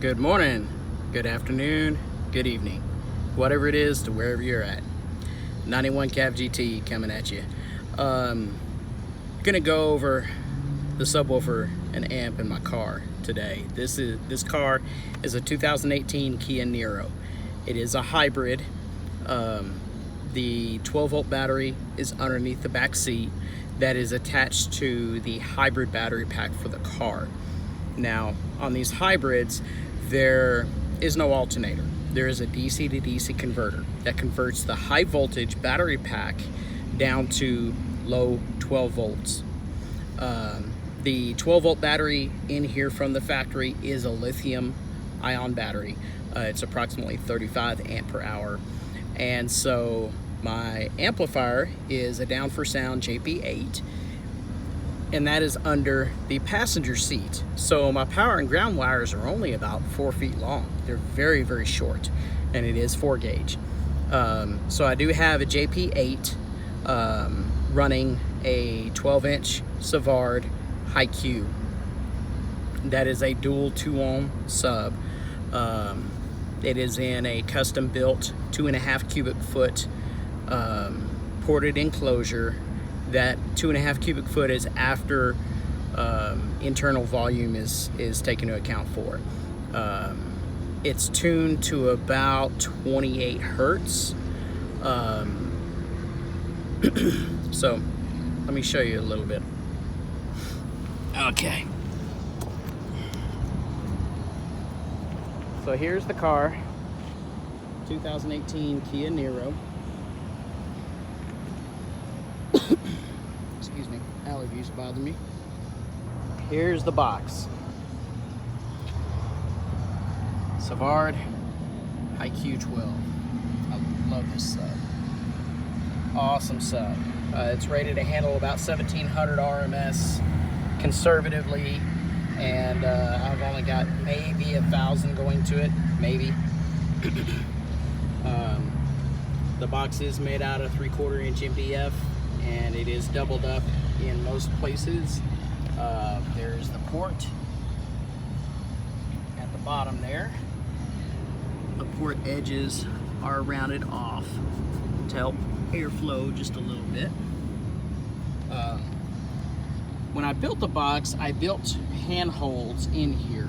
Good morning, good afternoon, good evening, whatever it is to wherever you're at. 91 Cav GT coming at you. Gonna go over the subwoofer and amp in my car today. This car is a 2018 Kia Niro. It is a hybrid. The 12-volt battery is underneath the back seat that is attached to the hybrid battery pack for the car. Now, on these hybrids, there is no alternator. There is a DC to DC converter that converts the high voltage battery pack down to low 12 volts. The 12-volt battery in here from the factory is a lithium ion battery. It's approximately 35 amp per hour. And so my amplifier is a For Sound JP8, and that is under the passenger seat. So my power and ground wires are only about 4 feet long. They're very, very short, and it is 4 gauge. So I do have a JP8 running a 12-inch Savard HiQ. That is a dual 2-ohm sub. It is in a custom built 2.5 cubic foot ported enclosure. That 2.5 cubic foot is after internal volume is taken into account for. It's tuned to about 28 hertz. So let me show you a little bit. Okay. So here's the car, 2018 Kia Niro. Excuse me, allergies bother me. Here's the box. Savard HiQ 12. I love this sub. Awesome sub. It's rated to handle about 1700 RMS conservatively, and I've only got maybe 1,000 going to it, maybe. The box is made out of 3/4 inch MDF, and it is doubled up in most places. There's the port at the bottom there. The port edges are rounded off to help airflow just a little bit. When I built the box, I built handholds in here.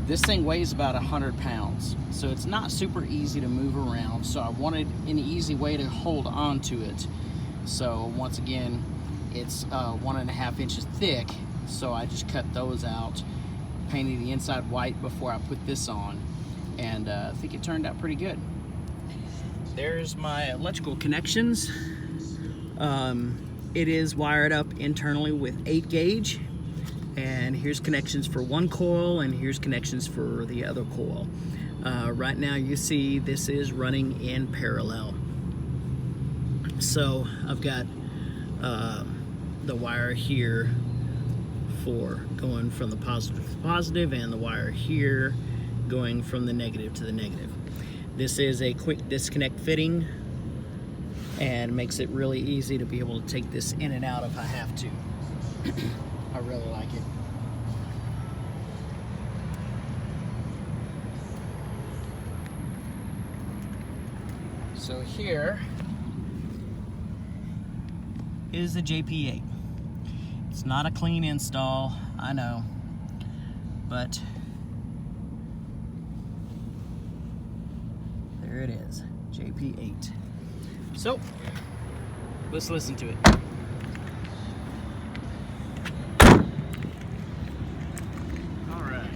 This thing weighs about 100 pounds, so it's not super easy to move around, so I wanted an easy way to hold on to it. So once again, it's 1.5 inches thick, so I just cut those out, painted the inside white before I put this on, and I think it turned out pretty good. There's my electrical connections. It is wired up internally with 8 gauge, and here's connections for one coil, and here's connections for the other coil. Right now you see this is running in parallel. So I've got the wire here for going from the positive to the positive, and the wire here going from the negative to the negative. This is a quick disconnect fitting and makes it really easy to be able to take this in and out if I have to. I really like it. So here is the JP8. It's not a clean install, I know, but there it is, JP8. So let's listen to it. All right.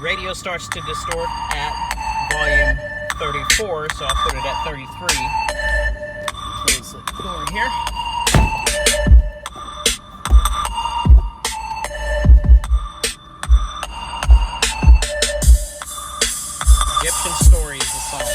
Radio starts to distort at volume 34, so I'll put it at 33. Close the door here. Egyptian Story is the song.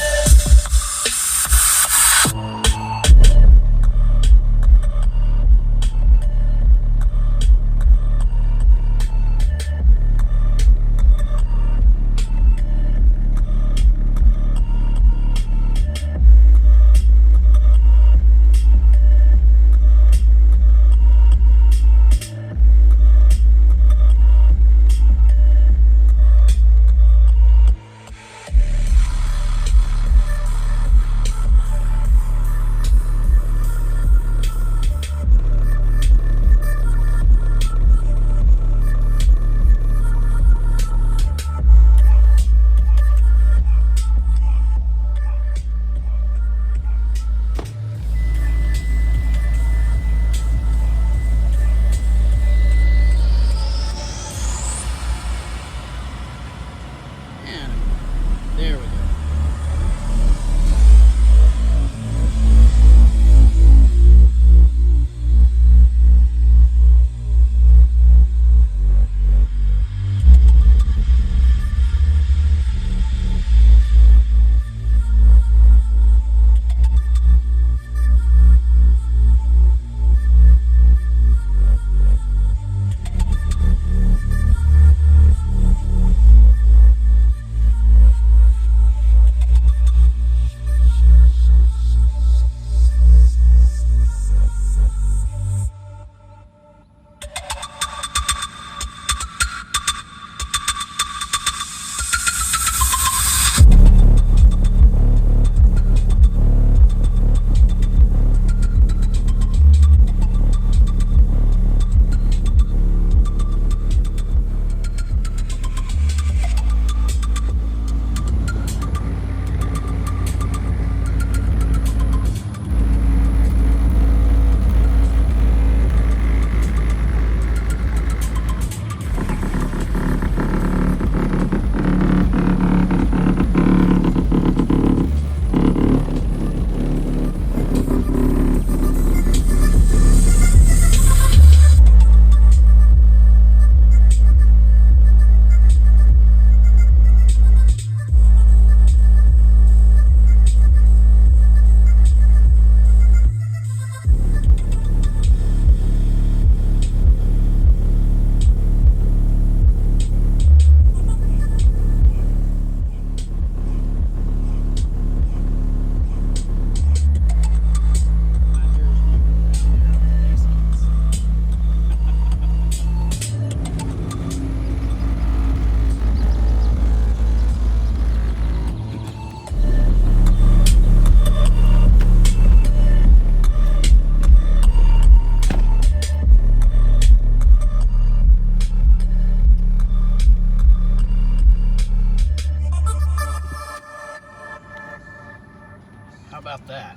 How about that?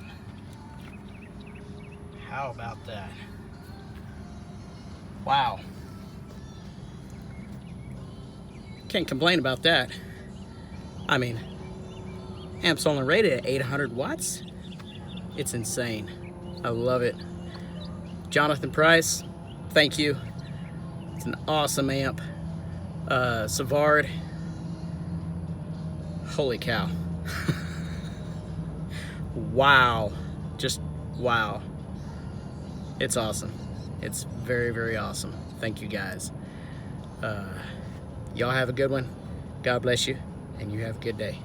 How about that? Wow. Can't complain about that. I mean, amp's only rated at 800 watts. It's insane. I love it. Jonathan Price, thank you. It's an awesome amp. Savard, holy cow. Wow, just wow. It's awesome. It's very, very awesome. Thank you guys. Y'all have a good one. God bless you, and you have a good day.